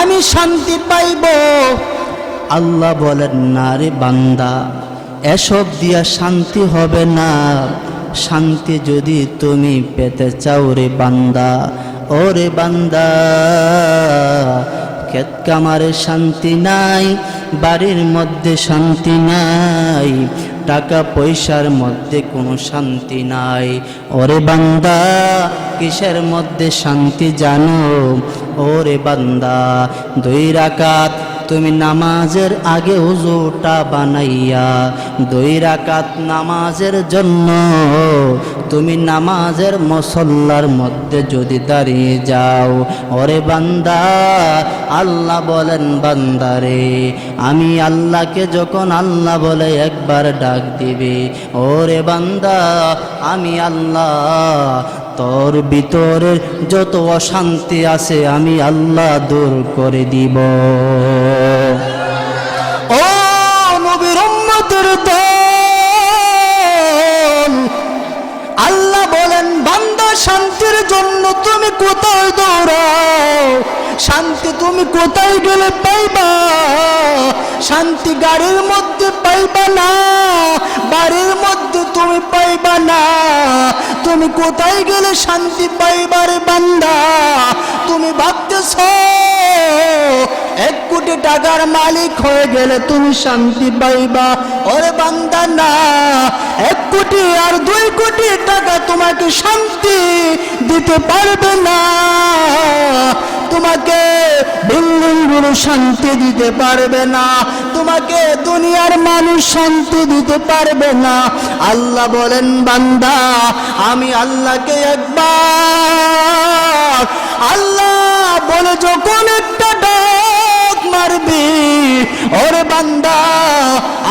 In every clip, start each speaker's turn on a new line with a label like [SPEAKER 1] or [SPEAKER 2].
[SPEAKER 1] আমি শান্তি পাইব। আল্লাহ বলেন, না রে বান্দা, এসব দিয়া শান্তি হবে না। শান্তি যদি তুমি পেতে চাও রে বান্দা, ওরে বান্দা, ক্ষেত কামারে শান্তি নাই, বাড়ির মধ্যে শান্তি নাই, টাকা পয়সার মধ্যে কোনো শান্তি নাই। ওরে বান্দা, কিসের মধ্যে শান্তি জানো? ওরে বান্দা, 2 রাকাত তুমি নামাজের আগে ওযুটা বানাইয়া 2 রাকাত নামাজের জন্য তুমি নামাজের মুসল্লার মধ্যে যদি দাঁড়িয়ে যাও, ওরে বান্দা, আল্লাহ বলেন, বান্দারে, আমি আল্লাহকে যখন আল্লাহ বলে একবার ডাক দিবে, ওরে বান্দা, আমি আল্লাহ তোর ভিতরের যত অশান্তি আছে আমি আল্লাহ দূর করে দিব। ও নবীর উম্মতের দল, আল্লাহ বলেন, বান্দা, শান্তির জন্য তুমি কোথায় দৌড়াও? শান্তি তুমি কোথায় গেলে পাইবা? শান্তি গাড়ির মধ্যে পাইবা না, বাড়ির মধ্যে তুমি পাইবা না। তুমি কোথায় গেলে শান্তি পাইবা রে বান্দা? তুমি ভাবতেছ 1 কোটি টাকার মালিক হয়ে গেলে তুমি শান্তি পাইবা? ওরে বান্দা, না, 1 কোটি আর 2 কোটি টাকা তোমাকে শান্তি দিতে পারবে না। তোমাকে বিল্ডিংগুলো শান্তি দিতে পারবে না, তোমাকে দুনিয়ার মানুষ শান্তি দিতে পারবে না। আল্লাহ বলেন, বান্দা, আমি আল্লাহকে একবার আল্লাহ বলে যখন একটা ডাক মারবি, ওরে বান্দা,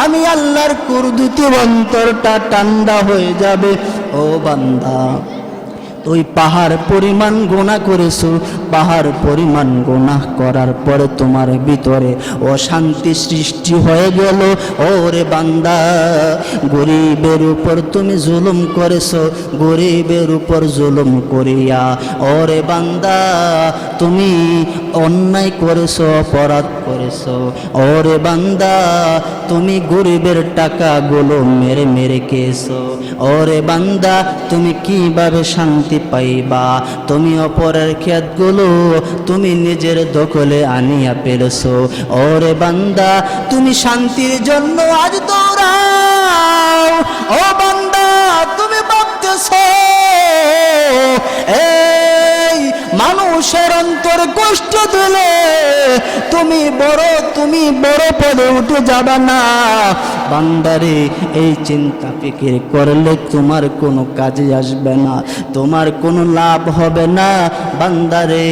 [SPEAKER 1] আমি আল্লাহর কুরদুতি অন্তরটা ঠান্ডা হয়ে যাবে। ও বান্দা, তুই পাহাড় পরিমাণ গুনাহ করেছো, পাহাড় পরিমাণ গুনাহ করার পরে তোমার ভিতরে অশান্তি সৃষ্টি হয়ে গেল। ওরে বান্দা, গরিবের উপর তুমি জুলুম করেছো, গরিবের উপর জুলুম করিয়া, ওরে বান্দা, তুমি অন্যায় করেছো, অপরাধ করেছো। ওরে বান্দা, তুমি গরিবের টাকাগুলো মেরে মেরে খেয়েছো। ওরে বান্দা, তুমি কিভাবে শান্তি পাইবা? তুমি অপরের ক্ষেতগুলো তুমি নিজের দখলে আনিয়া পেরেছো। ওরে বান্দা, তুমি শান্তির জন্য আজ দৌড়াও। ও বান্দা, তুমি ভাবতেছো এই মানুষের অন্তরে কষ্ট দিলে তুমি বড় পদে উঠে যাবা না। বান্দারে, এই চিন্তা ফিকির করলে তোমার কোনো কাজে আসবে না, তোমার কোনো লাভ হবে না। বান্দারে,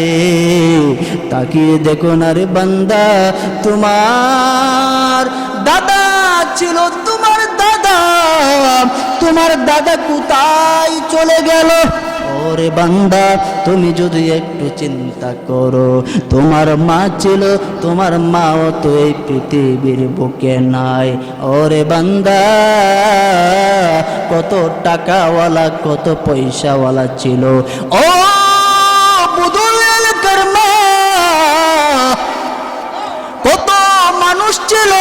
[SPEAKER 1] তাকিয়ে দেখো না রে বান্দা, তোমার দাদা ছিল, তোমার দাদা কোথায় চলে গেল? ওরে বান্দা, তুমি যদি একটু চিন্তা করো, তোমার মা ছিল, তোমার মাও তো এই পৃথিবীর বুকে নাই। ওরে বান্দা, কত টাকাওয়ালা, কত পয়সাওয়ালা ছিল। ও বুদুল এলাকার মা, কত মানুষ ছিল।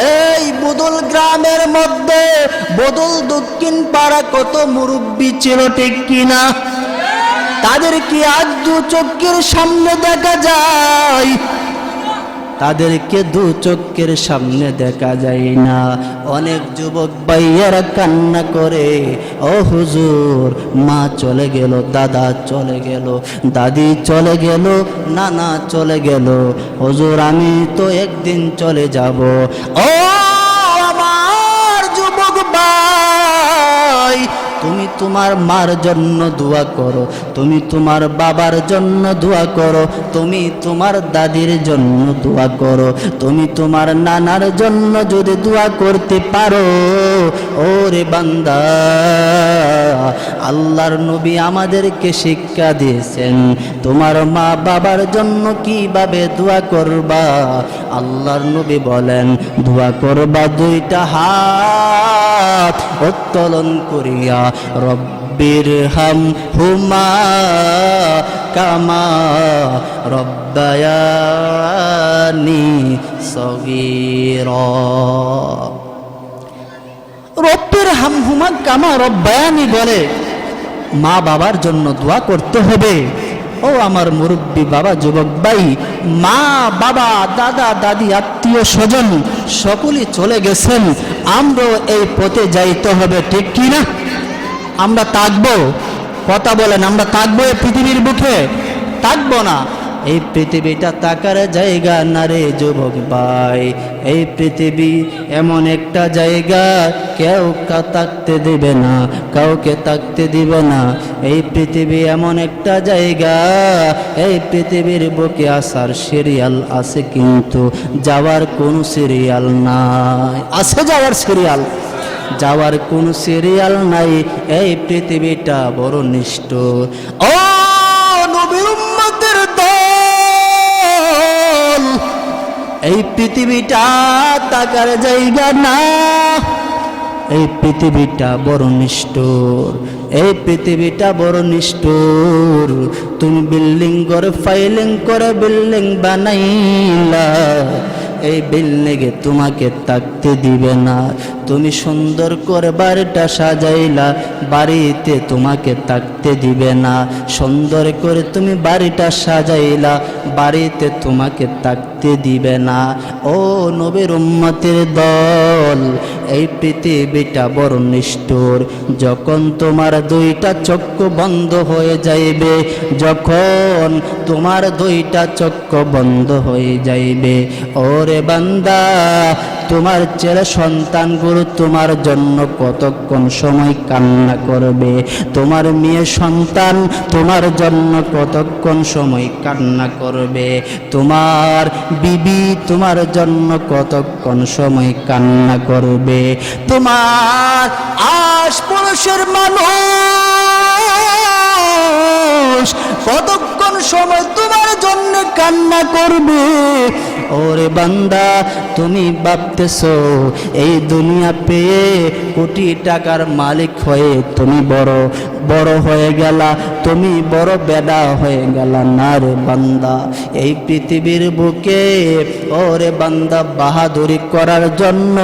[SPEAKER 1] এই বুদুল গ্রামের মধ্যে, বুদুল দক্ষিণ পাড়া কত মুরব্বী ছিল, ঠিক কিনা? তাদেরকে আজ 2 চোখের সামনে দেখা যায়, তাদেরকে 2 চোখের সামনে দেখা যায় না। অনেক যুবক ভাইয়েরা কান্না করে, ও হুজুর, মা চলে গেল, দাদা চলে গেল, দাদি চলে গেল, নানা চলে গেল, হুজুর আমি তো একদিন চলে যাব। ও আমার যুবক ভাই, তুমি তোমার মার জন্য দোয়া করো, তুমি তোমার বাবার জন্য দোয়া করো, তুমি তোমার দাদির জন্য দোয়া করো, তুমি তোমার নানার জন্য যদি দোয়া করতে পারো, ওরে বান্দা, আল্লাহর নবী আমাদেরকে শিক্ষা দিয়েছেন তোমার মা বাবার জন্য কিভাবে দোয়া করবা। আল্লাহর নবী বলেন, দোয়া করবা 2টা হাত উত্তোলন করিয়া, রব্বির হাম হুমা কামা রব্বায়ানি সগীরা। রব্বির হামহুমা কামা রব্বায়ানি বলে মা বাবার জন্য দোয়া করতে হবে। ও আমার মুরব্বী বাবা, যুবক ভাই, মা বাবা দাদা দাদি আত্মীয় স্বজন সকলেই চলে গেছেন, আমরাও এই পথে যাইতে হবে, ঠিক কি না? আমরা থাকবো, কথা বলেন, আমরা থাকবো এই পৃথিবীর বুকে? থাকবো না। এই পৃথিবীটা থাকার জায়গা না রে যুবক ভাই। এই পৃথিবী এমন একটা জায়গা, কেউ থাকতে দিবে না, কাউকে থাকতে দিবে না। এই পৃথিবী এমন একটা জায়গা, এই পৃথিবীর বুকে আসার সিরিয়াল আছে কিন্তু যাওয়ার কোনো সিরিয়াল নাই। আছে যাওয়ার সিরিয়াল, যাওয়ার কোনো সিরিয়াল নাই। এই পৃথিবীটা বড় নিষ্ঠুর। ও নবীর উম্মতের দল, এই পৃথিবীটা থাকার জায়গা না। এই পৃথিবীটা বড় নিষ্ঠুর, এই পৃথিবীটা বড় নিষ্ঠুর। তুমি বিল্ডিং করে ফাইলিং করে বিল্ডিং বানাইলা, এই বিল্ডিংয়ে তোমাকে থাকতে দিবে না। তুমি সুন্দর করে বাড়িটা সাজাইলা, বাড়িতে তোমাকে থাকতে দিবে না। সুন্দর করে তুমি বাড়িটা সাজাইলা, বাড়িতে তোমাকে থাকতে দিবে না। ও নবীর উম্মতের দল, এই পৃথিবীটা বড় নিষ্ঠুর। যখন তোমার দুইটা চক্ষু বন্ধ হয়ে যাইবে, যখন তোমার দুইটা চক্ষু বন্ধ হয়ে যাইবে, ওরে বান্দা, তোমার ছেলে সন্তানগুলো তোমার জন্য কতক্ষণ সময় কান্না করবে। তোমার মেয়ে সন্তান তোমার জন্য কতক্ষণ সময় কান্না করবে। তোমার বিবি তোমার জন্য কতক্ষণ সময় কান্না করবে। তোমার আশপাশের মানুষ কতক্ষণ সময় তোমার জন্য কান্না করবে। ওরে বান্দা, তুমি ভাবতেছো এই দুনিয়া পেয়ে কোটি টাকার মালিক হয়ে তুমি বড় হয়ে গেলা, তুমি বড় বেডা হয়ে গেলা। না রে বান্দা, এই পৃথিবীর বুকে ওরে বান্দা বাহাদুরি করার জন্য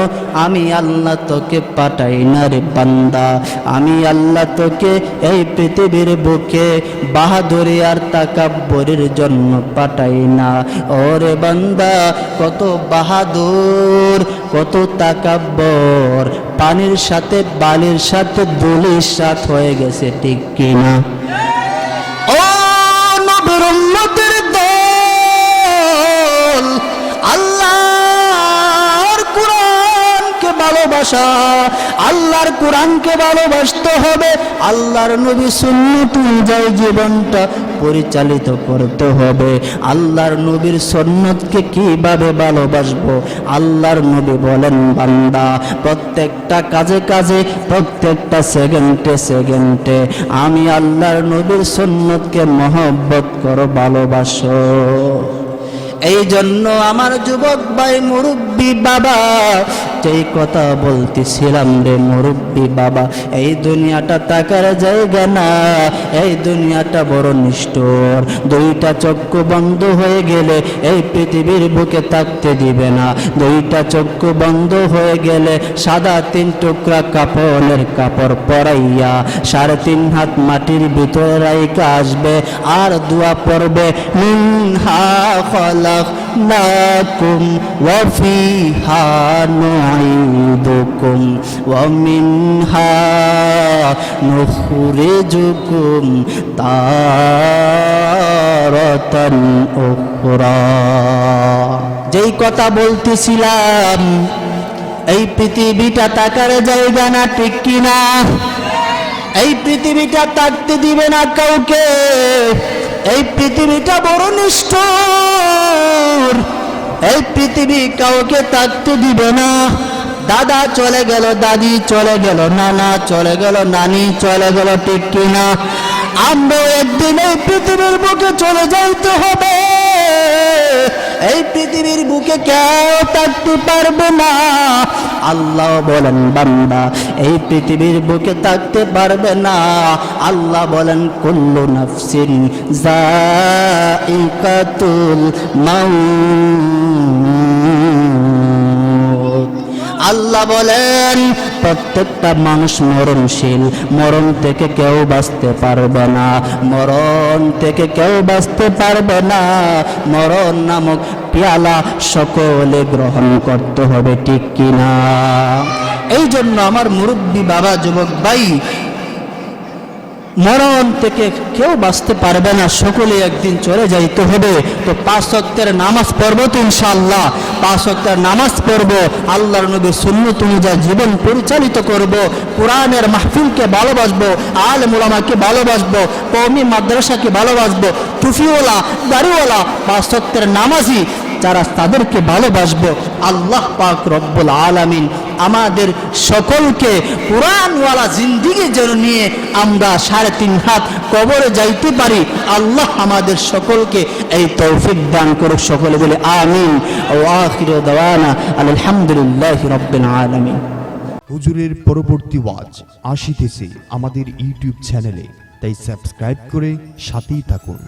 [SPEAKER 1] আমি আল্লাহ তোকে পাঠাই না রে বান্দা। আমি আল্লাহ তোকে এই পৃথিবীর বুকে বাহাদুরি আর তাকাব্বুরের জন্য পাঠাই না। ওরে বান্দা, কত বাহাদুর, কত তাকাব্বর পানির সাথে বালির সাথে ধুলির সাথে হয়ে গেছে, ঠিক কিনা? ও নবীর উম্মতের দল, আল্লাহর কোরআনকে ভালোবাসা, আল্লাহর কোরআনকে ভালোবাসতে হবে। আল্লাহর নবী সুন্নাত অনুযায়ী জীবনটা পরিচালিত করতে হবে। আল্লাহর নবীর সুন্নাতকে কিভাবে ভালোবাসবো? আল্লাহর নবী বলেন, বান্দা, প্রত্যেকটা কাজে কাজে, প্রত্যেকটা সেকেন্ডে সেকেন্ডে আমি আল্লাহর নবীর সুন্নাতকে মহব্বত করো, ভালোবাসো। এই জন্য আমার যুবক ভাই, মুরব্বী বাবা, যেই কথা বলতেছিলাম রে মুরব্বী বাবা, এই দুনিয়াটা থাকার জায়গা না। এই দুনিয়াটা বড় নিষ্ঠুর। দুইটা চক্ষু বন্ধ হয়ে গেলে এই পৃথিবীর বুকে থাকতে দিবে না। দুইটা চক্ষু বন্ধ হয়ে গেলে সাদা 3 টুকরা কাপড়ের কাপড় পরাইয়া 3.5 হাত মাটির ভিতরে রাইখা আসবে আর দোয়া পড়বে, মিনহা খলাকনাকুম ওয়া ফিহা নুঈদুকুম ওয়া মিনহা নুখরিজুকুম তারাতান উখরা। যেই কথা বলতেছিলাম, এই পৃথিবীটা থাকার জায়গা না, ঠিক কিনা? এই পৃথিবীটা থাকতে দিবে না কাউকে। এই পৃথিবীটা বড় নিষ্ঠুর। এই পৃথিবী কাউকে থাকতে দিবে না। দাদা চলে গেল, দাদি চলে গেল, নানা চলে গেল, নানি চলে গেল, ঠিক কিনা? আমরা একদিন এই পৃথিবীর বুকে চলে যাইতে হবে। এই পৃথিবীর বুকে কেউ থাকতে পারবে না। আল্লাহ বলেন বান্দা এই পৃথিবীর বুকে থাকতে পারবে না। আল্লাহ বলেন কুল্লু নাফসিন যায়িকাতুল মাউত। আল্লাহ বলেন প্রত্যেকটা মানুষ মরণশীল, মরণ থেকে কেউ বাঁচতে পারবে না, মরণ থেকে কেউ বাঁচতে পারবে না। মরণ নামক পেয়ালা সকলে গ্রহণ করতে হবে, ঠিক কিনা? এই জন্য আমার মুরব্বী বাবা, যুবক ভাই, মরণ থেকে কেউ বাঁচতে পারবে না, সকলে একদিন চলে যাইতে হবে। তো 5 ওয়াক্তের নামাজ পড়বো তো ইনশাআল্লাহ, 5 ওয়াক্তের নামাজ পড়বো, আল্লাহর নবীর সুন্নাত অনুযায়ী জীবন পরিচালিত করব, কোরআনের মাহফিলকে ভালোবাসবো, আলেম উলামাকে ভালোবাসবো, কওমি মাদ্রাসাকে ভালোবাসবো, টুফিওয়ালা দাড়িওয়ালা 5 ওয়াক্তের নামাজি যারা তাদেরকে ভালোবাসবো। আল্লাহ পাক রব্বুল আলামিন আমাদের সকলকে কোরআনওয়ালা জিন্দেগি যেন নিয়ে আমরা 3.5 হাত কবরে যাইতে পারি। আল্লাহ আমাদের সকলকে এই তৌফিক দান করুক। সকলে বলে আমিন। ওয়া আখিরু দাওয়ানা আলহামদুলিল্লাহি রাব্বিল আলামিন।
[SPEAKER 2] হুজুরের পরবর্তী ওয়াজ আসিতেছে আমাদের ইউটিউব চ্যানেলে, তাই সাবস্ক্রাইব করে সাথেই থাকুন।